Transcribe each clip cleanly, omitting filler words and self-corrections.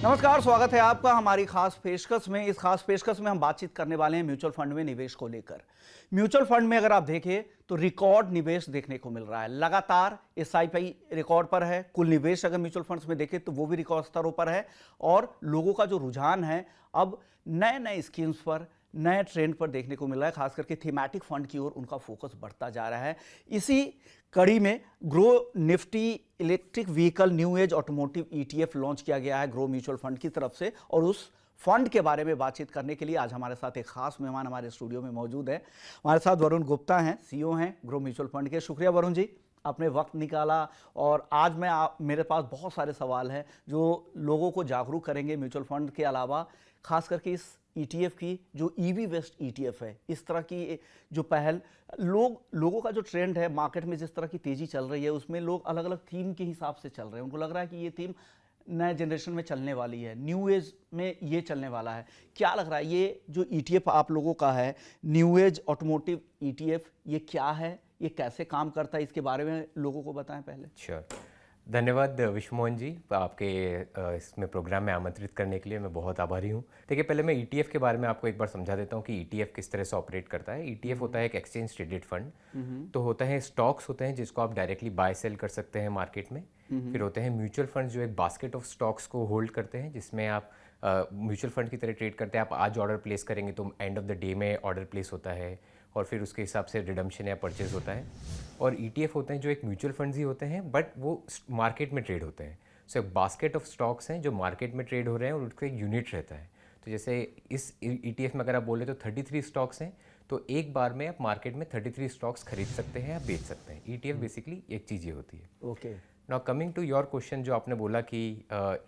नमस्कार, स्वागत है आपका हमारी खास पेशकश में। इस खास पेशकश में हम बातचीत करने वाले हैं म्यूचुअल फंड में निवेश को लेकर। म्यूचुअल फंड में अगर आप देखें तो रिकॉर्ड निवेश देखने को मिल रहा है। लगातार एसआईपी रिकॉर्ड पर है। कुल निवेश अगर म्यूचुअल फंड्स में देखें तो वो भी रिकॉर्ड स्तरों पर है। और लोगों का जो रुझान है अब नए नए स्कीम्स पर, नए ट्रेंड पर देखने को मिल रहा है। खास करके थीमेटिक फंड की ओर उनका फोकस बढ़ता जा रहा है। इसी कड़ी में grow Nifty electric vehicle new age automotive ETF launch किया गया है ग्रो म्यूचुअल फंड की तरफ से। और उस फंड के बारे में बातचीत करने के लिए आज हमारे साथ एक खास मेहमान हमारे स्टूडियो में मौजूद है। हमारे साथ वरुण गुप्ता हैं, सीईओ हैं ग्रो म्यूचुअल फंड के। शुक्रिया वरुण जी, आपने वक्त निकाला। और आज मेरे पास बहुत सारे सवाल हैं जो लोगों को जागरूक करेंगे म्यूचुअल फंड के अलावा, खास करके इस ईटीएफ की जो ईवी बेस्ड ईटीएफ है। इस तरह की जो पहल लोगों का जो ट्रेंड है मार्केट में, जिस तरह की तेजी चल रही है उसमें लोग अलग अलग थीम के हिसाब से चल रहे हैं। उनको लग रहा है कि ये थीम नए जनरेशन में चलने वाली है, न्यू एज में ये चलने वाला है। क्या लग रहा है ये जो ईटीएफ आप लोगों का है न्यू एज ऑटोमोटिव ईटीएफ, ये क्या है, ये कैसे काम करता है, इसके बारे में लोगों को बताएं पहले। श्योर, धन्यवाद विश्वमोहन जी, आपके इसमें प्रोग्राम में आमंत्रित करने के लिए मैं बहुत आभारी हूँ। देखिए, पहले मैं ईटीएफ के बारे में आपको एक बार समझा देता हूँ कि ईटीएफ किस तरह से ऑपरेट करता है। ईटीएफ होता है एक एक्सचेंज ट्रेडेड फंड। तो होता है स्टॉक्स होते हैं जिसको आप डायरेक्टली बाय सेल कर सकते हैं मार्केट में। फिर होते हैं म्यूचुअल फंड जो एक बास्केट ऑफ स्टॉक्स को होल्ड करते हैं, जिसमें आप म्यूचुअल फंड की तरह ट्रेड करते हैं। आप आज ऑर्डर प्लेस करेंगे तो एंड ऑफ द डे में ऑर्डर प्लेस होता है और फिर उसके हिसाब से रिडम्पशन या परचेज होता है। और ईटीएफ होते हैं जो एक म्यूचुअल फंड्स ही होते हैं बट वो मार्केट में ट्रेड होते हैं। सो एक बास्केट ऑफ स्टॉक्स हैं जो मार्केट में ट्रेड हो रहे हैं और उसका एक यूनिट रहता है। तो जैसे इस ईटीएफ में अगर आप बोले तो 33 स्टॉक्स हैं, तो एक बार में आप मार्केट में 33 स्टॉक्स खरीद सकते हैं या बेच सकते हैं। ईटीएफ बेसिकली एक चीज़ ये होती है। Okay, now coming to your question, जो आपने बोला कि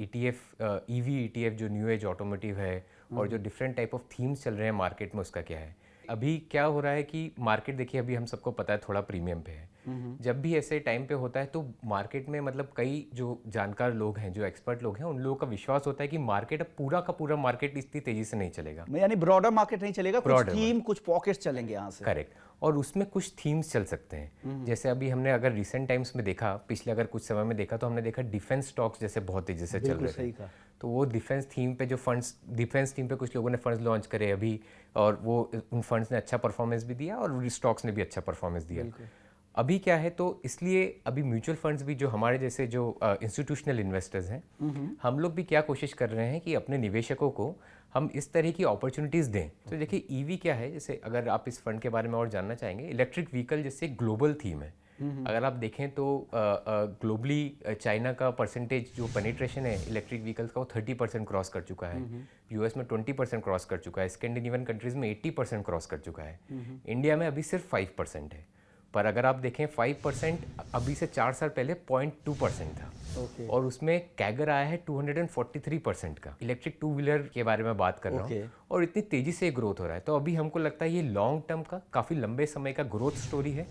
ईटीएफ ईवी ईटीएफ जो न्यू एज ऑटोमोटिव है और जो डिफरेंट टाइप ऑफ थीम्स चल रहे हैं मार्केट में, उसका क्या है। अभी क्या हो रहा है कि मार्केट, देखिए अभी हम सबको पता है थोड़ा प्रीमियम पे है। जब भी ऐसे टाइम पे होता है तो मार्केट में मतलब कई जो जानकार लोग हैं, जो एक्सपर्ट लोग हैं, उन लोगों का विश्वास होता है कि मार्केट अब पूरा का पूरा मार्केट इतनी तेजी से नहीं चलेगा, यानी ब्रॉडर मार्केट नहीं चलेगा, कुछ थीम, कुछ पॉकेट्स चलेंगे यहाँ से। करेक्ट। और उसमें कुछ थीम्स चल सकते हैं। जैसे अभी हमने अगर रिसेंट टाइम्स में देखा, पिछले अगर कुछ समय में देखा, तो हमने देखा डिफेंस स्टॉक्स जैसे बहुत तेजी से चल रहे थे। तो वो डिफेंस थीम पे जो फंड्स, डिफेंस थीम पे कुछ लोगों ने फंड्स लॉन्च करे अभी, और वो उन फंड्स ने अच्छा परफॉर्मेंस भी दिया और स्टॉक्स ने भी अच्छा परफॉर्मेंस दिया। अभी क्या है, तो इसलिए अभी म्यूचुअल फंड्स भी, जो हमारे जैसे जो इंस्टीट्यूशनल इन्वेस्टर्स हैं, हम लोग भी क्या कोशिश कर रहे हैं कि अपने निवेशकों को हम इस तरह की अपॉर्चुनिटीज़ दें। तो देखिए ईवी क्या है, जैसे अगर आप इस फंड के बारे में और जानना चाहेंगे, इलेक्ट्रिक व्हीकल जैसे ग्लोबल थीम है। अगर आप देखें तो ग्लोबली चाइना का परसेंटेज जो पेनिट्रेशन है इलेक्ट्रिक व्हीकल्स का, वो 30% क्रॉस कर चुका है। यूएस में 20% क्रॉस कर चुका है। स्कैंडिनेवियन कंट्रीज़ में 80% क्रॉस कर चुका है। इंडिया में अभी सिर्फ 5% है। पर अगर आप देखें 5% अभी से 4 साल पहले 0.2% था। और उसमें कैगर आया है 243% का। इलेक्ट्रिक टू व्हीलर के बारे में बात कर रहा हूँ। और इतनी तेज़ी से ग्रोथ हो रहा है, तो अभी हमको लगता है ये लॉन्ग टर्म का, काफ़ी लंबे समय का ग्रोथ स्टोरी है।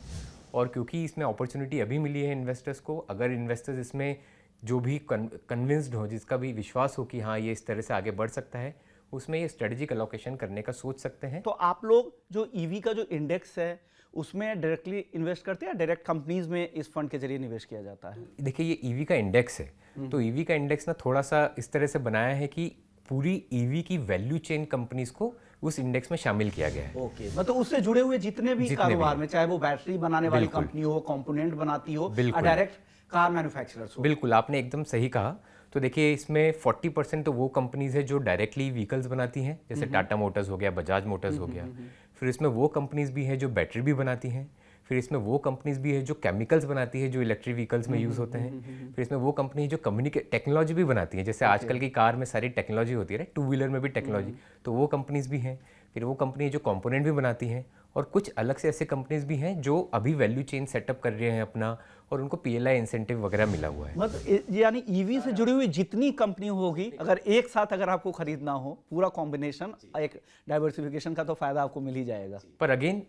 और क्योंकि इसमें अपॉर्चुनिटी अभी मिली है इन्वेस्टर्स को, अगर इन्वेस्टर्स इसमें जो भी कन्विंस्ड हो, जिसका भी विश्वास हो कि हाँ ये इस तरह से आगे बढ़ सकता है, उसमें ये स्ट्रेटेजिक एलोकेशन करने का सोच सकते हैं। तो आप लोग जो ईवी का जो इंडेक्स है उसमें डायरेक्टली इन्वेस्ट करते हैं या डायरेक्ट कंपनीज में इस फंड के जरिए निवेश किया जाता है? देखिए, ये ईवी का इंडेक्स है। तो ईवी का इंडेक्स ना थोड़ा सा इस तरह से बनाया है कि पूरी ईवी की वैल्यू चेन कंपनीज को उस इंडेक्स में शामिल किया गया है। ओके, मतलब उससे जुड़े हुए जितने भी कारोबार में, चाहे वो बैटरी बनाने वाली कंपनी हो, कंपोनेंट बनाती हो, डायरेक्ट कार मैन्युफैक्चरर्स हो। बिल्कुल, आपने एकदम सही कहा। तो देखिए, इसमें 40% तो वो कंपनीज है जो डायरेक्टली व्हीकल्स बनाती हैं, जैसे टाटा मोटर्स हो गया, बजाज मोटर्स हो गया। फिर इसमें वो कंपनीज भी हैं जो बैटरी भी बनाती हैं। फिर इसमें वो कंपनीज भी है जो केमिकल्स बनाती है, जो इलेक्ट्रिक व्हीकल्स में यूज़ होते हैं। फिर इसमें वो कंपनी जो टेक्नोलॉजी भी बनाती है, जैसे आजकल की कार में सारी टेक्नोलॉजी होती है, टू व्हीलर में भी टेक्नोलॉजी, तो वो कंपनीज भी हैं। फिर वो कंपनी जो कंपोनेंट भी बनाती हैं, और कुछ अलग से ऐसे कंपनीज भी हैं जो अभी वैल्यू चेन सेटअप कर रहे हैं अपना, और उनको पीएलआई इंसेंटिव वगैरह मिला हुआ है। मतलब यानी ईवी से जुड़ी हुई जितनी कंपनी होगी, अगर एक साथ अगर आपको खरीदना हो, पूरा कॉम्बिनेशन, एक डाइवर्सिफिकेशन का तो फायदा आपको मिल ही जाएगा। पर अगेन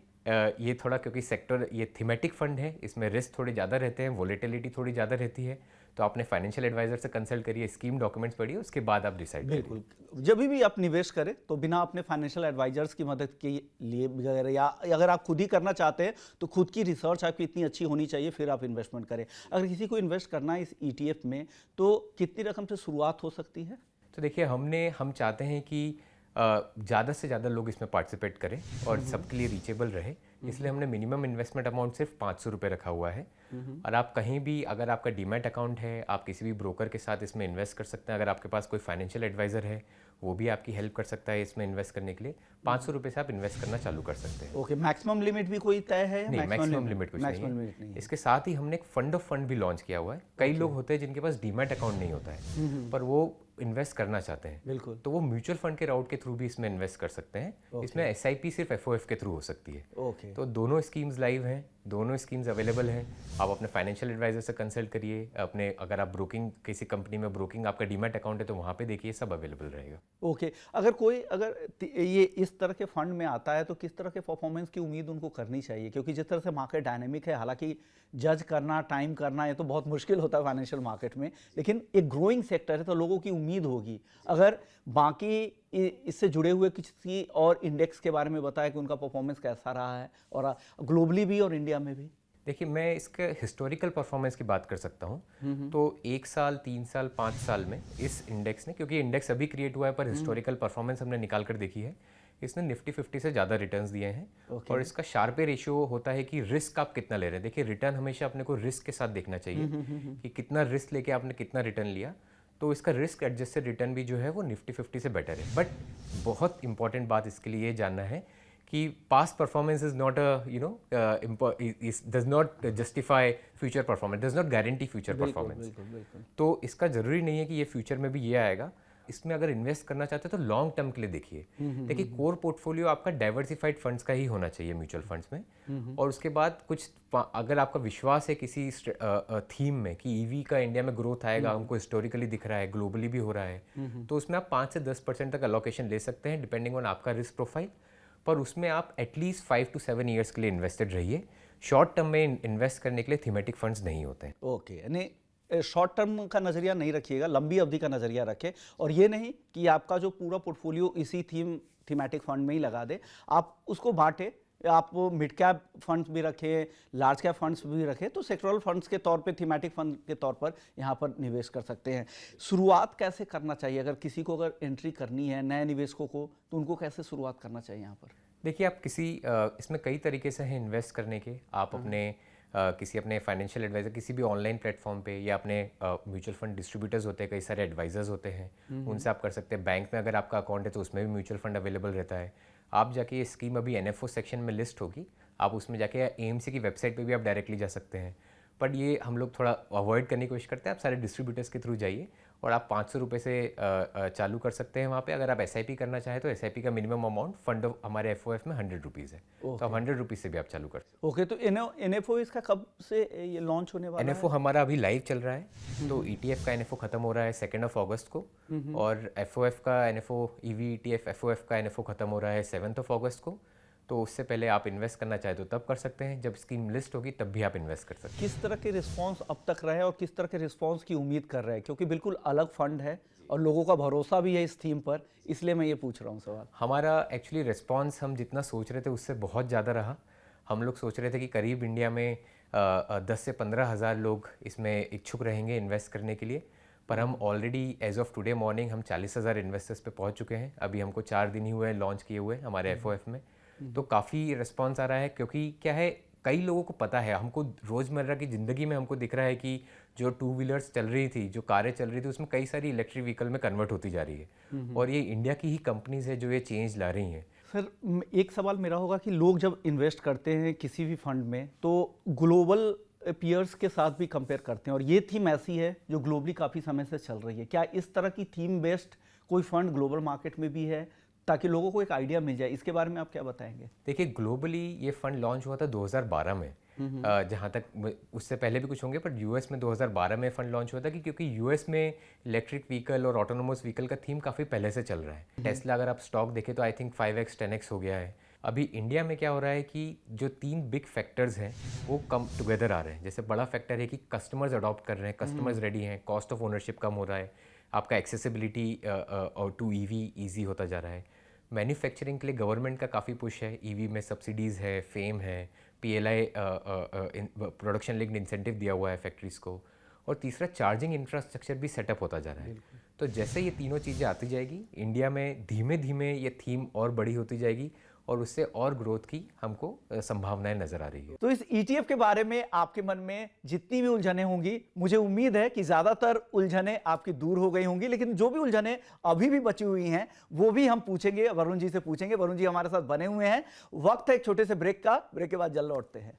ये थोड़ा, क्योंकि सेक्टर ये थीमेटिक फंड है, इसमें रिस्क थोड़े ज़्यादा रहते हैं, वोलेटिलिटी थोड़ी ज़्यादा रहती है। तो आपने फाइनेंशियल एडवाइजर से कंसल्ट करिए, स्कीम डॉक्यूमेंट्स पढ़िए, उसके बाद आप डिसाइड करिए। बिल्कुल, जब भी आप निवेश करें तो बिना अपने फाइनेंशियल एडवाइजर्स की मदद के लिए, या अगर आप खुद ही करना चाहते हैं तो खुद की रिसर्च आपकी इतनी अच्छी होनी चाहिए, फिर आप इन्वेस्टमेंट करें। अगर किसी को इन्वेस्ट करना है इस ईटीएफ में, तो कितनी रकम से शुरुआत हो सकती है? तो देखिए हम चाहते हैं कि ज़्यादा से ज़्यादा लोग इसमें पार्टिसिपेट करें और सबके लिए रीचेबल रहे, इसलिए हमने मिनिमम इन्वेस्टमेंट अमाउंट सिर्फ 500 रुपये रखा हुआ है। और आप कहीं भी, अगर आपका डीमैट अकाउंट है, आप किसी भी ब्रोकर के साथ इसमें इन्वेस्ट कर सकते हैं। अगर आपके पास कोई फाइनेंशियल एडवाइज़र है, वो भी आपकी हेल्प कर सकता है इसमें इन्वेस्ट करने के लिए। 500 रुपये से आप इन्वेस्ट करना चालू कर सकते हैं। ओके, मैक्सिमम लिमिट भी कोई तय है? नहीं, मैक्सिमम लिमिट कुछ नहीं है। इसके साथ ही हमने एक फंड ऑफ फंड भी लॉन्च किया हुआ है। कई लोग होते हैं जिनके पास डीमैट अकाउंट नहीं होता है, पर वो इन्वेस्ट करना चाहते हैं, बिल्कुल, तो वो म्यूचुअल फंड के राउट के थ्रू भी इसमें इन्वेस्ट कर सकते हैं। इसमें SIP सिर्फ FOF के थ्रू हो सकती है। ओके, तो दोनों स्कीम्स लाइव हैं, दोनों स्कीम्स अवेलेबल हैं। आप अपने फाइनेंशियल एडवाइजर से कंसल्ट करिए, अपने अगर आप ब्रोकिंग किसी कंपनी में ब्रोकिंग आपका डीमैट अकाउंट है तो वहाँ पे देखिए, सब अवेलेबल रहेगा। ओके। अगर ये इस तरह के फंड में आता है तो किस तरह के परफॉर्मेंस की उम्मीद उनको करनी चाहिए? क्योंकि जिस तरह से मार्केट डायनेमिक है, हालांकि जज करना, टाइम करना, ये तो बहुत मुश्किल होता है फाइनेंशियल मार्केट में, लेकिन एक ग्रोइंग सेक्टर है तो लोगों की उम्मीद होगी। अगर बाकी इससे जुड़े हुए किसी और इंडेक्स के बारे में बताया कि उनका परफॉर्मेंस कैसा रहा है, और ग्लोबली भी और इंडिया में भी। देखिए, मैं इसके हिस्टोरिकल परफॉर्मेंस की बात कर सकता हूँ। तो 1 साल, 3 साल, 5 साल में इस इंडेक्स ने, क्योंकि इंडेक्स अभी क्रिएट हुआ है पर हिस्टोरिकल परफॉर्मेंस हमने निकाल कर देखी है, इसने निफ्टी 50 से ज़्यादा रिटर्न्स दिए हैं। और इसका शार्पे रेशियो होता है कि रिस्क आप कितना ले रहे हैं। देखिए, रिटर्न हमेशा अपने को रिस्क के साथ देखना चाहिए कि कितना रिस्क लेके आपने कितना रिटर्न लिया। तो इसका रिस्क एडजस्टेड रिटर्न भी जो है वो निफ्टी 50 से बेटर है। बट बहुत इंपॉर्टेंट बात इसके लिए ये जानना है कि past performance is not does not justify future performance, does not guarantee future performance. तो इसका ज़रूरी नहीं है कि ये फ्यूचर में भी ये आएगा। इसमें अगर इन्वेस्ट करना चाहते हैं तो लॉन्ग टर्म के लिए देखिए। देखिए, कोर पोर्टफोलियो आपका डाइवर्सिफाइड फंड्स का ही होना चाहिए म्यूचुअल फंड्स में। और उसके बाद कुछ, अगर आपका विश्वास है किसी थीम में कि ईवी का इंडिया में ग्रोथ आएगा, हमको हिस्टोरिकली दिख रहा है, ग्लोबली भी हो रहा है, तो उसमें आप 5 से 10% तक अलोकेशन ले सकते हैं डिपेंडिंग ऑन आपका रिस्क प्रोफाइल। पर उसमें आप एटलीस्ट 5 to 7 ईयर्स के लिए इन्वेस्टेड रहिए। शॉर्ट टर्म में इन्वेस्ट करने के लिए थीमेटिक फंड्स नहीं होते हैं। ओके, यानी शॉर्ट टर्म का नज़रिया नहीं रखिएगा, लंबी अवधि का नज़रिया रखें। और ये नहीं कि आपका जो पूरा पोर्टफोलियो इसी थीमेटिक फंड में ही लगा दे, आप उसको बांटें। आप मिड कैप फंड्स भी रखें, लार्ज कैप फंड्स भी रखें, तो सेक्टरल फंड्स के तौर पे, थीमेटिक फंड के तौर पर यहाँ पर निवेश कर सकते हैं। शुरुआत कैसे करना चाहिए? अगर किसी को अगर एंट्री करनी है, नए निवेशकों को, तो उनको कैसे शुरुआत करना चाहिए यहाँ पर? देखिए, आप इसमें कई तरीके से हैं इन्वेस्ट करने के। आप अपने किसी अपने फाइनेंशियल एडवाइज़र, किसी भी ऑनलाइन प्लेटफॉर्म पे, या अपने म्यूचुअल फंड डिस्ट्रीब्यूटर्स होते हैं, कई सारे एडवाइजर्स होते हैं, उनसे आप कर सकते हैं। बैंक में अगर आपका अकाउंट है तो उसमें भी म्यूचुअल फंड अवेलेबल रहता है। आप जाके, ये स्कीम अभी NFO सेक्शन में लिस्ट होगी, आप उसमें जाके AMC की वेबसाइट पे भी आप डायरेक्टली जा सकते हैं। बट ये हम लोग थोड़ा अवॉइड करने की कोशिश करते हैं। आप सारे डिस्ट्रीब्यूटर्स के थ्रू जाइए और आप 500 रुपये से चालू कर सकते हैं वहाँ पे। अगर आप SIP करना चाहें तो SIP का मिनिमम अमाउंट फंड हमारे FOF में 100 रुपीज़ है, तो आप 100 रुपीज़ से भी आप चालू कर सकते हैं। ओके, तो NFO इसका कब से ये लॉन्च होने वाला है? NFO हमारा अभी लाइव चल रहा है। तो ETF का NFO खत्म हो रहा है 2 अगस्त को, और FOF का NFO, EV ETF FOF का NFO खत्म हो रहा है 7 अगस्त को। तो उससे पहले आप इन्वेस्ट करना चाहे तो तब कर सकते हैं, जब स्कीम लिस्ट होगी तब भी आप इन्वेस्ट कर सकते हैं। किस तरह के रिस्पांस अब तक रहे और किस तरह के रिस्पांस की उम्मीद कर रहे हैं? क्योंकि बिल्कुल अलग फंड है और लोगों का भरोसा भी है इस थीम पर, इसलिए मैं ये पूछ रहा हूँ सवाल। हमारा एक्चुअली रिस्पांस हम जितना सोच रहे थे उससे बहुत ज़्यादा रहा। हम लोग सोच रहे थे कि करीब इंडिया में 10 से 15 हज़ार लोग इसमें इच्छुक रहेंगे इन्वेस्ट करने के लिए, पर हम already as of today morning हम 40,000 इन्वेस्टर्स पे पहुंच चुके हैं। अभी हमको 4 दिन ही हुए हैं लॉन्च किए हुए हमारे FOF में। तो काफ़ी रिस्पांस आ रहा है, क्योंकि क्या है, कई लोगों को पता है, हमको रोज़मर्रा की ज़िंदगी में हमको दिख रहा है कि जो 2 व्हीलर्स चल रही थी, जो कारें चल रही थी, उसमें कई सारी इलेक्ट्रिक व्हीकल में कन्वर्ट होती जा रही है। और ये इंडिया की ही कंपनीज है जो ये चेंज ला रही हैं। सर, एक सवाल मेरा होगा कि लोग जब इन्वेस्ट करते हैं किसी भी फंड में तो ग्लोबल पीयर्स के साथ भी कंपेयर करते हैं, और ये थीम ऐसी है जो ग्लोबली काफ़ी समय से चल रही है। क्या इस तरह की थीम बेस्ड कोई फंड ग्लोबल मार्केट में भी है, ताकि लोगों को एक आइडिया मिल जाए? इसके बारे में आप क्या बताएंगे? देखिए, ग्लोबली ये फंड लॉन्च हुआ था 2012 में, जहाँ तक उससे पहले भी कुछ होंगे, पर US में 2012 में फंड लॉन्च हुआ था क्योंकि US में इलेक्ट्रिक व्हीकल और ऑटोनोमस व्हीकल का थीम काफ़ी पहले से चल रहा है। टेस्ला अगर आप स्टॉक देखें तो आई थिंक 5x 10x हो गया है। अभी इंडिया में क्या हो रहा है कि जो 3 बिग फैक्टर्स हैं वो कम टुगेदर आ रहे हैं। जैसे बड़ा फैक्टर है कि कस्टमर्स अडॉप्ट कर रहे हैं, कस्टमर्स रेडी हैं, कॉस्ट ऑफ ओनरशिप कम हो रहा है, आपका एक्सेसिबिलिटी टू EV ईजी होता जा रहा है। मैन्युफैक्चरिंग के लिए गवर्नमेंट का काफ़ी पुश है, EV में सब्सिडीज़ है, फेम है, PLI प्रोडक्शन लिंक्ड इंसेंटिव दिया हुआ है फैक्ट्रीज़ को। और तीसरा, चार्जिंग इंफ्रास्ट्रक्चर भी सेटअप होता जा रहा है। तो जैसे ये तीनों चीज़ें आती जाएगी, इंडिया में धीमे धीमे ये थीम और बड़ी होती जाएगी और उससे और ग्रोथ की हमको संभावनाएं नजर आ रही है। तो इस ETF के बारे में आपके मन में जितनी भी उलझनें होंगी, मुझे उम्मीद है कि ज्यादातर उलझनें आपकी दूर हो गई होंगी, लेकिन जो भी उलझनें अभी भी बची हुई हैं वो भी हम पूछेंगे, वरुण जी से पूछेंगे। वरुण जी हमारे साथ बने हुए हैं। वक्त है एक छोटे से ब्रेक का, ब्रेक के बाद जल्द लौटते हैं।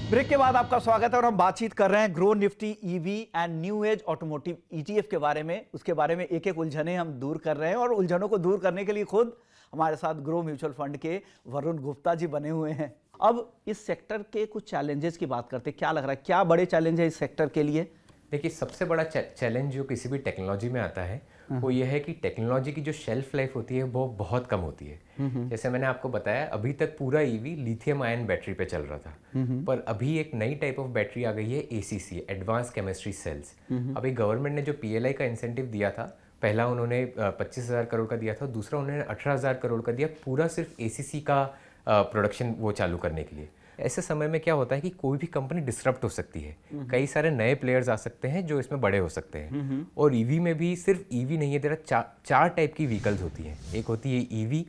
ब्रेक के बाद आपका स्वागत है और हम बातचीत कर रहे हैं grow Nifty EV and new age automotive ETF के बारे में। उसके बारे में एक एक उलझने हम दूर कर रहे हैं और उलझनों को दूर करने के लिए खुद हमारे साथ ग्रो म्यूचुअल फंड के वरुण गुप्ता जी बने हुए हैं। अब इस सेक्टर के कुछ चैलेंजेस की बात करते हैं। क्या लग रहा है, क्या बड़े चैलेंज है इस सेक्टर के लिए? देखिए, सबसे बड़ा चैलेंज जो किसी भी टेक्नोलॉजी में आता है वो ये है कि टेक्नोलॉजी की जो शेल्फ लाइफ होती है वो बहुत कम होती है। जैसे मैंने आपको बताया, अभी तक पूरा ईवी लिथियम आयन बैटरी पे चल रहा था, पर अभी एक नई टाइप ऑफ बैटरी आ गई है, ACC, एडवांस केमिस्ट्री सेल्स। अभी गवर्नमेंट ने जो PLI का इंसेंटिव दिया था, पहला उन्होंने 25,000 करोड़ का दिया था, दूसरा उन्होंने 18,000 करोड़ का दिया, पूरा सिर्फ ACC का प्रोडक्शन वो चालू करने के लिए। ऐसे समय में क्या होता है कि कोई भी कंपनी डिसरप्ट हो सकती है, कई सारे नए प्लेयर्स आ सकते हैं जो इसमें बड़े हो सकते हैं। और ईवी में भी सिर्फ ईवी नहीं है, तेरा चार टाइप की व्हीकल्स होती हैं। एक होती है ईवी,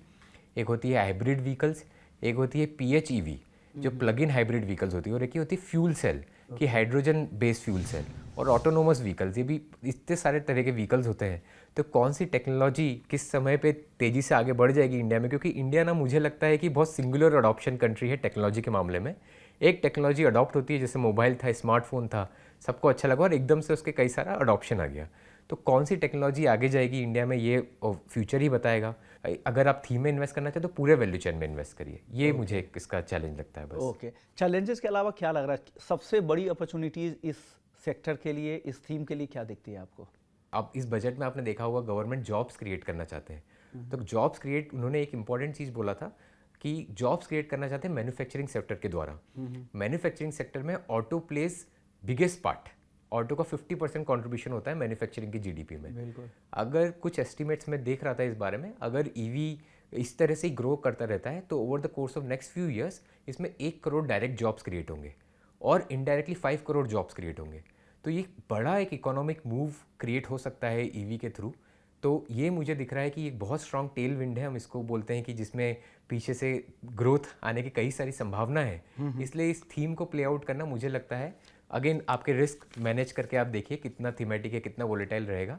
एक होती है हाइब्रिड व्हीकल्स, एक होती है PHEV जो प्लग इन हाइब्रिड व्हीकल्स होती है, और एक होती है फ्यूल सेल कि हाइड्रोजन बेस्ड फ्यूल सेल, और ऑटोनोमस व्हीकल्स। ये भी इतने सारे तरह के व्हीकल्स होते हैं। तो कौन सी टेक्नोलॉजी किस समय पे तेज़ी से आगे बढ़ जाएगी इंडिया में, क्योंकि इंडिया ना मुझे लगता है कि बहुत सिंगुलर अडॉप्शन कंट्री है टेक्नोलॉजी के मामले में। एक टेक्नोलॉजी अडॉप्ट होती है, जैसे मोबाइल था, स्मार्टफोन था, सबको अच्छा लगा और एकदम से उसके कई सारा अडॉप्शन आ गया। तो कौन सी टेक्नोलॉजी आगे जाएगी इंडिया में, ये फ्यूचर ही बताएगा। अगर आप थीम में इन्वेस्ट करना चाहते तो पूरे वैल्यू चेन में इन्वेस्ट करिए। ये मुझे इसका चैलेंज लगता है बस। ओके, चैलेंजेस के अलावा क्या लग रहा है सबसे बड़ी अपॉर्चुनिटीज इस सेक्टर के लिए, इस थीम के लिए क्या दिखती है आपको? अब इस बजट में आपने देखा होगा गवर्नमेंट जॉब्स क्रिएट करना चाहते हैं। तो जॉब्स क्रिएट, उन्होंने एक इंपॉर्टेंट चीज़ बोला था कि जॉब्स क्रिएट करना चाहते हैं मैन्युफैक्चरिंग सेक्टर के द्वारा। मैन्युफैक्चरिंग सेक्टर में auto place biggest part. Auto का 50% कॉन्ट्रीब्यूशन होता है मैन्युफैक्चरिंग की GDP में। बिल्कुल। अगर कुछ एस्टिमेट्स में देख रहा था इस बारे में, अगर EV इस तरह से ही ग्रो करता रहता है तो over the course of next few years इसमें 1 करोड़ डायरेक्ट जॉब्स क्रिएट होंगे और इनडायरेक्टली 5 करोड़ जॉब्स क्रिएट होंगे। तो ये बड़ा एक इकोनॉमिक मूव क्रिएट हो सकता है EV के थ्रू। तो ये मुझे दिख रहा है कि एक बहुत स्ट्रॉन्ग टेल विंड है, हम इसको बोलते हैं, कि जिसमें पीछे से ग्रोथ आने की कई सारी संभावना है। इसलिए इस थीम को प्ले आउट करना, मुझे लगता है, अगेन आपके रिस्क मैनेज करके आप देखिए कितना थीमेटिक है, कितना वोलेटाइल रहेगा,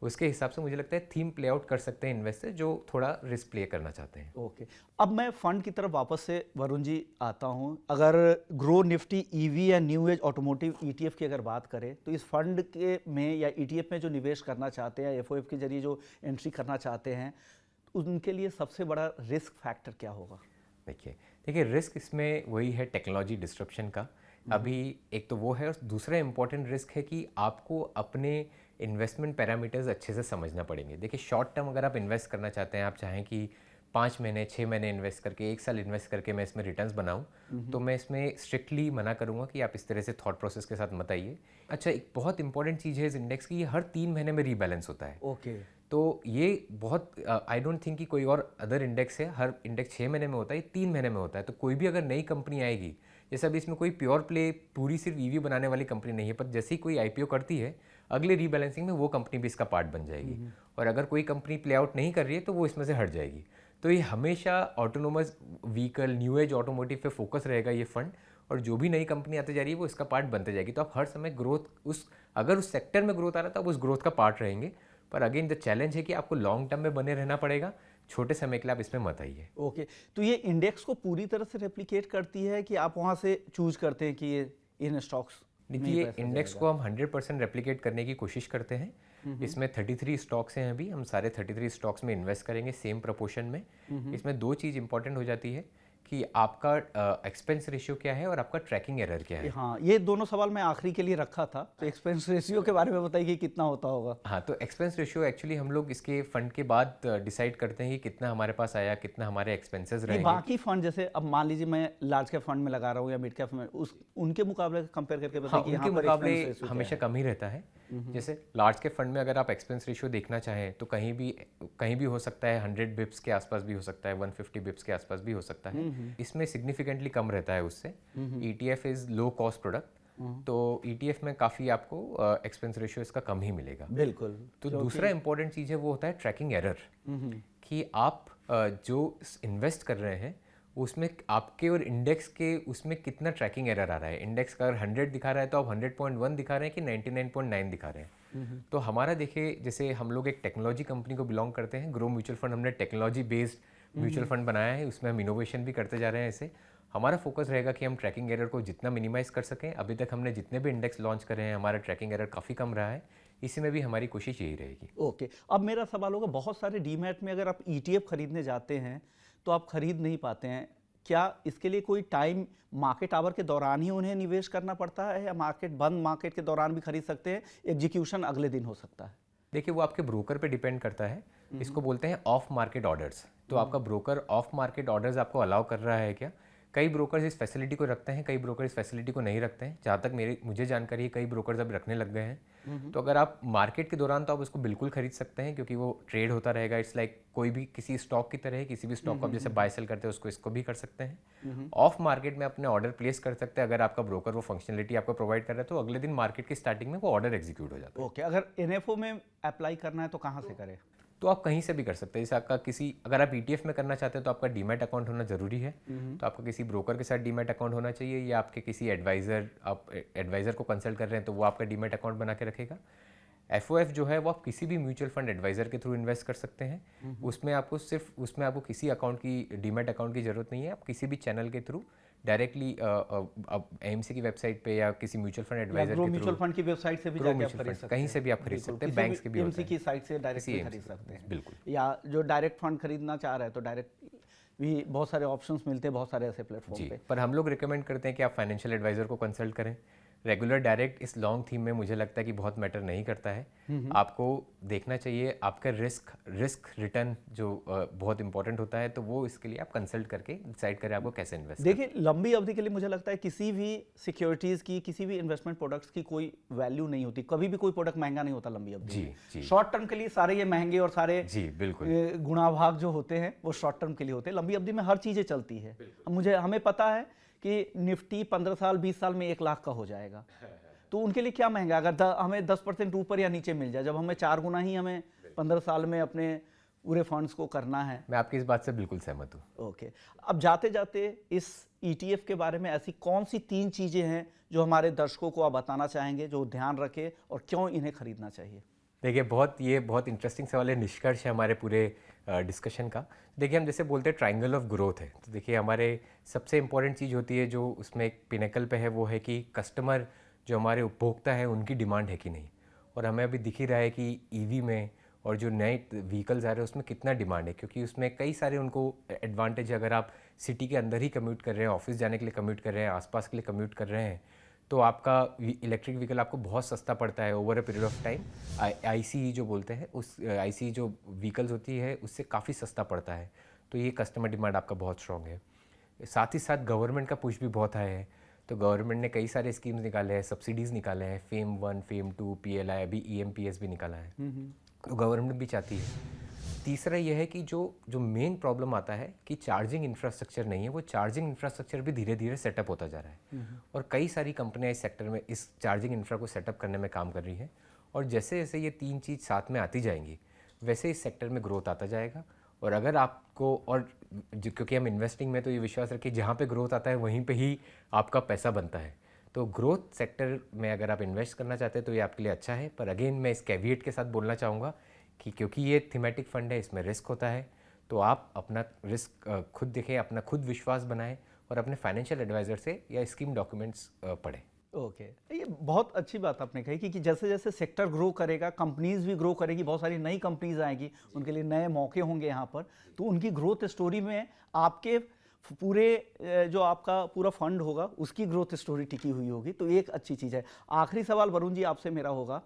उसके हिसाब से मुझे लगता है थीम प्ले आउट कर सकते हैं इन्वेस्टर जो थोड़ा रिस्क प्ले करना चाहते हैं। ओके, अब मैं फंड की तरफ वापस से वरुण जी आता हूं। अगर ग्रो निफ्टी ईवी या न्यू एज ऑटोमोटिव ETF की अगर बात करें तो इस फंड के में या ETF में जो निवेश करना चाहते हैं, FOF के जरिए जो एंट्री करना चाहते हैं, उनके लिए सबसे बड़ा रिस्क फैक्टर क्या होगा? देखिए रिस्क इसमें वही है टेक्नोलॉजी डिस्ट्रप्शन का। अभी एक तो वो है, और दूसरा इंपॉर्टेंट रिस्क है कि आपको अपने इन्वेस्टमेंट पैरामीटर्स अच्छे से समझना पड़ेंगे। देखिए शॉर्ट टर्म अगर आप इन्वेस्ट करना चाहते हैं, आप चाहें कि 5 महीने 6 महीने इन्वेस्ट करके 1 साल इन्वेस्ट करके मैं इसमें रिटर्न्स बनाऊं, तो मैं इसमें स्ट्रिक्टली मना करूंगा कि आप इस तरह से थॉट प्रोसेस के साथ मत आइए। अच्छा, एक बहुत इंपॉर्टेंट चीज़ है इस इंडेक्स की, ये हर 3 महीने में रीबैलेंस होता है। ओके, तो ये बहुत आई डोंट थिंक कि कोई और अदर इंडेक्स है, हर इंडेक्स 6 महीने में होता है, ये 3 महीने में होता है। तो कोई भी अगर नई कंपनी आएगी, जैसे अभी इसमें कोई प्योर प्ले पूरी सिर्फ EV बनाने वाली कंपनी नहीं है, पर जैसे ही कोई IPO करती है, अगले रीबैलेंसिंग में वो कंपनी भी इसका पार्ट बन जाएगी। और अगर कोई कंपनी प्ले आउट नहीं कर रही है तो वो इसमें से हट जाएगी। तो ये हमेशा autonomous vehicle, new age automotive पे फोकस रहेगा ये फंड, और जो भी नई कंपनी आती जा रही है वो इसका पार्ट बनते जाएगी। तो आप हर समय ग्रोथ, अगर उस सेक्टर में ग्रोथ आ रहा है तो आप उस ग्रोथ का पार्ट रहेंगे। पर अगेन द चैलेंज है कि आपको लॉन्ग टर्म में बने रहना पड़ेगा, छोटे समय के लिए आप इसमें मत आइए। ओके, तो ये इंडेक्स को पूरी तरह से रेप्लिकेट करती है कि आप वहाँ से चूज करते हैं कि ये इन स्टॉक्स? देखिए इंडेक्स को हम 100% रेप्लिकेट करने की कोशिश करते हैं। इसमें 33 स्टॉक्स हैं, अभी हम सारे 33 स्टॉक्स में इन्वेस्ट करेंगे सेम प्रपोर्शन में। इसमें 2 चीज़ इंपॉर्टेंट हो जाती है कि आपका एक्सपेंस रेशियो क्या है और आपका ट्रैकिंग एरर क्या है। हाँ, ये दोनों सवाल मैं आखिरी के लिए रखा था। तो एक्सपेंस रेशियो के बारे में बताइए कि कितना होता होगा? हाँ, तो एक्सपेंस रेशियो एक्चुअली हम लोग इसके फंड के बाद डिसाइड करते हैं कि कितना हमारे पास आया, कितना हमारे एक्सपेंसेस रहेंगे। बाकी फंड, जैसे अब मान लीजिए मैं लार्ज कैप फंड में लगा रहा हूँ या मिड कैप में, उनके मुकाबले कंपेयर करके बताइए कि उनके मुकाबले हमेशा कम ही रहता है। जैसे लार्ज के फंड में अगर आप एक्सपेंस रेशियो देखना चाहें तो कहीं भी हो सकता है, 100 बिप्स के आसपास भी हो सकता है, 150 बिप्स के आसपास भी हो सकता है। इसमें सिग्निफिकेंटली कम रहता है उससे। ETF is low cost product, तो ETF में काफ़ी आपको एक्सपेंस रेशियो इसका कम ही मिलेगा। बिल्कुल। तो दूसरा इंपॉर्टेंट चीज़ है वो होता है ट्रैकिंग एरर, कि आप जो इन्वेस्ट कर रहे हैं उसमें आपके और इंडेक्स के उसमें कितना ट्रैकिंग एरर आ रहा है। इंडेक्स का अगर 100 दिखा रहा है तो आप 100.1 दिखा रहे हैं कि 99.9 दिखा रहे हैं। तो हमारा देखिए, जैसे हम लोग एक टेक्नोलॉजी कंपनी को बिलोंग करते हैं, ग्रो म्यूचुअल फंड हमने टेक्नोलॉजी बेस्ड म्यूचुअल फंड बनाया है, उसमें हम इनोवेशन भी करते जा रहे हैं। ऐसे हमारा फोकस रहेगा कि हम ट्रैकिंग एरर को जितना मिनिमाइज़ कर सकें। अभी तक हमने जितने भी इंडेक्स लॉन्च करे हैं हमारा ट्रैकिंग एरर काफ़ी कम रहा है, इसी में भी हमारी कोशिश यही रहेगी। ओके, अब मेरा सवाल होगा, बहुत सारे डीमैट में अगर आप ETF खरीदने जाते हैं तो आप खरीद नहीं पाते हैं, क्या इसके लिए कोई टाइम मार्केट आवर के दौरान ही उन्हें निवेश करना पड़ता है, या मार्केट के दौरान भी खरीद सकते हैं, एग्जीक्यूशन अगले दिन हो सकता है? देखिए, वो आपके ब्रोकर पे डिपेंड करता है। इसको बोलते हैं ऑफ मार्केट ऑर्डर्स। तो आपका ब्रोकर ऑफ मार्केट ऑर्डर्स आपको अलाउ कर रहा है क्या? कई ब्रोकर्स इस फैसिलिटी को रखते हैं, कई ब्रोकर इस फैसिलिटी को नहीं रखते हैं। जहाँ तक मुझे जानकारी है, कई ब्रोकर्स अब रखने लग गए हैं। तो अगर आप मार्केट के दौरान, तो आप उसको बिल्कुल खरीद सकते हैं, क्योंकि वो ट्रेड होता रहेगा। इट्स लाइक कोई भी किसी स्टॉक की तरह है, किसी भी स्टॉक को आप जैसे बाय सेल करते हैं उसको इसको भी कर सकते हैं। ऑफ मार्केट में अपने ऑर्डर प्लेस कर सकते हैं। अगर आपका ब्रोकर वो फंक्शनलिटी आपको प्रोवाइड कर रहा है तो अगले दिन मार्केट की स्टार्टिंग में वो ऑर्डर एग्जीक्यूट हो जाता है। ओके, अगर NFO में अप्लाई करना है तो कहाँ से करें? तो आप कहीं से भी कर सकते हैं। जैसे आपका अगर आप ETF में करना चाहते हैं तो आपका डीमैट अकाउंट होना जरूरी है। तो आपका किसी ब्रोकर के साथ डीमैट अकाउंट होना चाहिए, या आपके किसी आप एडवाइज़र को कंसल्ट कर रहे हैं तो वो आपका डीमैट अकाउंट बना के रखेगा। FOF जो है वो आप किसी भी म्यूचुअल फंड एडवाइज़र के थ्रू इन्वेस्ट कर सकते हैं। उसमें आपको किसी अकाउंट की डीमैट अकाउंट की ज़रूरत नहीं है। आप किसी भी चैनल के थ्रू डायरेक्टली AMC की वेबसाइट पे या किसी म्यूचुअल फंड एडवाइजर के थ्रू, म्यूचुअल फंड की वेबसाइट से भी जाके आप खरीद सकते हैं, कहीं से भी आप खरीद सकते हैं, बैंक्स के भी AMC की साइट से डायरेक्टली खरीद सकते हैं। बिल्कुल। या जो डायरेक्ट फंड खरीदना चाह रहे हैं तो डायरेक्ट भी बहुत सारे ऑप्शंस मिलते हैं, बहुत सारे ऐसे प्लेटफॉर्म पे। पर हम लोग रिकमेंड करते हैं कि आप फाइनेंशियल एडवाइजर को कंसल्ट करें। रेगुलर डायरेक्ट इस लॉन्ग थीम में मुझे लगता है कि बहुत मैटर नहीं करता है। आपको देखना चाहिए आपका रिस्क रिटर्न जो बहुत इंपॉर्टेंट होता है, तो वो इसके लिए आप कंसल्ट करके डिसाइड करें आपको कैसे इन्वेस्ट। देखिए, लंबी अवधि के लिए मुझे लगता है किसी भी सिक्योरिटीज की, किसी भी इन्वेस्टमेंट प्रोडक्ट्स की कोई वैल्यू नहीं होती। कभी भी कोई प्रोडक्ट महंगा नहीं होता लंबी अवधि में। शॉर्ट टर्म के लिए सारे ये महंगे और सारे गुणाभाग जो होते हैं वो शॉर्ट टर्म के लिए होते हैं। लंबी अवधि में हर चीजें चलती है। हमें पता है कि निफ्टी 15 साल 20 साल में 1 लाख का हो जाएगा, तो उनके लिए क्या महंगा? अगर हमें 10% ऊपर या नीचे मिल जाए, जब हमें 4 गुना ही हमें 15 साल में अपने पूरे फंड्स को करना है। मैं आपकी इस बात से बिल्कुल सहमत हूँ। ओके, अब जाते जाते इस ETF के बारे में ऐसी कौन सी 3 चीजें हैं जो हमारे दर्शकों को आप बताना चाहेंगे, जो ध्यान रखें और क्यों इन्हें खरीदना चाहिए? देखिए, ये बहुत इंटरेस्टिंग सवाल है, निष्कर्ष है हमारे पूरे डिस्कशन का। देखिए, हम जैसे बोलते हैं ट्रायंगल ऑफ ग्रोथ है, तो देखिए हमारे सबसे इंपॉर्टेंट चीज़ होती है जो उसमें एक पिनेकल पे है, वो है कि कस्टमर जो हमारे उपभोक्ता है उनकी डिमांड है कि नहीं। और हमें अभी दिख ही रहा है कि EV में और जो नए व्हीकल्स आ रहे हैं उसमें कितना डिमांड है, क्योंकि उसमें कई सारे उनको एडवांटेज है। अगर आप सिटी के अंदर ही कम्यूट कर रहे हैं, ऑफिस जाने के लिए कम्यूट कर रहे हैं, आसपास के लिए कम्यूट कर रहे हैं, तो आपका इलेक्ट्रिक व्हीकल आपको बहुत सस्ता पड़ता है over a period of time. ICE जो बोलते हैं, उस ICE जो व्हीकल्स होती है उससे काफ़ी सस्ता पड़ता है। तो ये कस्टमर डिमांड आपका बहुत स्ट्रॉन्ग है। साथ ही साथ गवर्नमेंट का पुश भी बहुत हाई है। तो गवर्नमेंट ने कई सारे स्कीम्स निकाले हैं, सब्सिडीज़ निकाले हैं, फेम 1, फेम 2, PLI, अभी EMPS भी निकाला है। तो गवर्नमेंट भी चाहती है। तीसरा यह है कि जो मेन प्रॉब्लम आता है कि चार्जिंग इंफ्रास्ट्रक्चर नहीं है, वो चार्जिंग इंफ्रास्ट्रक्चर भी धीरे धीरे सेटअप होता जा रहा है। और कई सारी कंपनियां इस सेक्टर में इस चार्जिंग इंफ्रा को सेटअप करने में काम कर रही हैं। और जैसे जैसे ये 3 चीज़ साथ में आती जाएंगी, वैसे इस सेक्टर में ग्रोथ आता जाएगा। और अगर आपको, और क्योंकि हम इन्वेस्टिंग में तो ये विश्वास रखिए, जहाँ पे ग्रोथ आता है वहीं पे ही आपका पैसा बनता है। तो ग्रोथ सेक्टर में अगर आप इन्वेस्ट करना चाहते हैं तो ये आपके लिए अच्छा है। पर अगेन मैं इस कैविएट के साथ बोलना चाहूँगा कि क्योंकि ये थीमेटिक फंड है, इसमें रिस्क होता है, तो आप अपना रिस्क खुद देखें, अपना खुद विश्वास बनाएं और अपने फाइनेंशियल एडवाइज़र से या स्कीम डॉक्यूमेंट्स पढ़ें। ओके, ये बहुत अच्छी बात आपने कही कि जैसे जैसे सेक्टर ग्रो करेगा, कंपनीज भी ग्रो करेगी, बहुत सारी नई कंपनीज आएगी, उनके लिए नए मौके होंगे यहाँ पर, तो उनकी ग्रोथ स्टोरी में आपके पूरे जो आपका पूरा फंड होगा उसकी ग्रोथ स्टोरी टिकी हुई होगी, तो एक अच्छी चीज़ है। आखिरी सवाल वरुण जी आपसे मेरा होगा,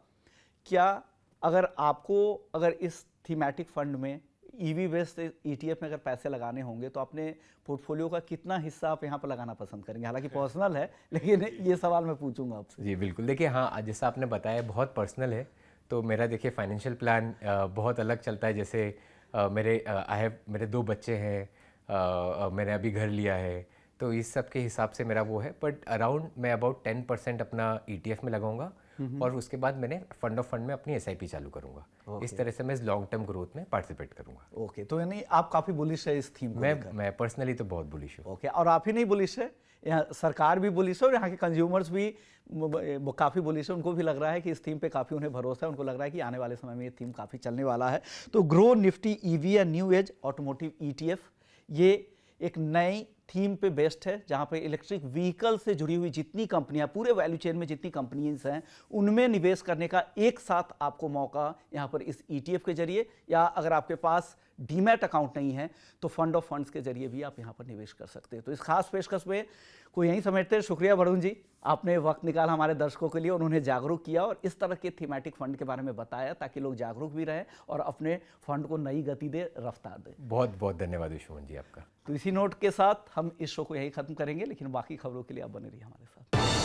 क्या अगर इस थीमेटिक फंड में ईवी बेस्ड ETF में अगर पैसे लगाने होंगे तो अपने पोर्टफोलियो का कितना हिस्सा आप यहाँ पर लगाना पसंद करेंगे? हालांकि पर्सनल है, लेकिन ये सवाल मैं पूछूंगा आपसे। जी बिल्कुल, देखिए हाँ, जैसा आपने बताया बहुत पर्सनल है, तो मेरा देखिए फाइनेंशियल प्लान बहुत अलग चलता है। जैसे मेरे 2 बच्चे हैं, मैंने अभी घर लिया है, तो इस सब के हिसाब से मेरा वो है, बट अराउंड मैं अबाउट 10% अपना ETF में लगाऊंगा और उसके बाद मैंने फंड ऑफ फंड में अपनी SIP चालू करूंगा। इस तरह से मैं इस लॉन्ग टर्म ग्रोथ में पार्टिसिपेट करूंगा। ओके, तो यानी आप काफ़ी बुलिश है इस थीम को लेकर? मैं पर्सनली तो बहुत बुलिश हूँ। ओके, और आप ही नहीं बुलिश है, यहाँ सरकार भी बुलिश है और यहाँ के कंज्यूमर्स भी काफ़ी बुलिश है। उनको भी लग रहा है कि इस थीम पे काफ़ी उन्हें भरोसा है, उनको लग रहा है कि आने वाले समय में ये थीम काफ़ी चलने वाला है। तो ग्रो निफ्टी EV या न्यू एज ऑटोमोटिव ETF, ये एक नई थीम पे बेस्ड है, जहाँ पे इलेक्ट्रिक व्हीकल से जुड़ी हुई जितनी कंपनियां, पूरे वैल्यू चेन में जितनी कंपनीज हैं, उनमें निवेश करने का एक साथ आपको मौका यहाँ पर इस ETF के जरिए, या अगर आपके पास डीमैट अकाउंट नहीं है तो फंड ऑफ फंड्स के जरिए भी आप यहाँ पर निवेश कर सकते हैं। तो इस खास पेशकश में को यहीं समेटते हैं। शुक्रिया वरुण जी, आपने वक्त निकाला हमारे दर्शकों के लिए और उन्हें जागरूक किया और इस तरह के थीमेटिक फंड के बारे में बताया ताकि लोग जागरूक भी रहें और अपने फंड को नई गति दे, रफ्तार दे। बहुत बहुत धन्यवाद विश्वमन जी आपका। तो इसी नोट के साथ हम इस शो को यही खत्म करेंगे, लेकिन बाकी खबरों के लिए आप बने रहिए हमारे साथ।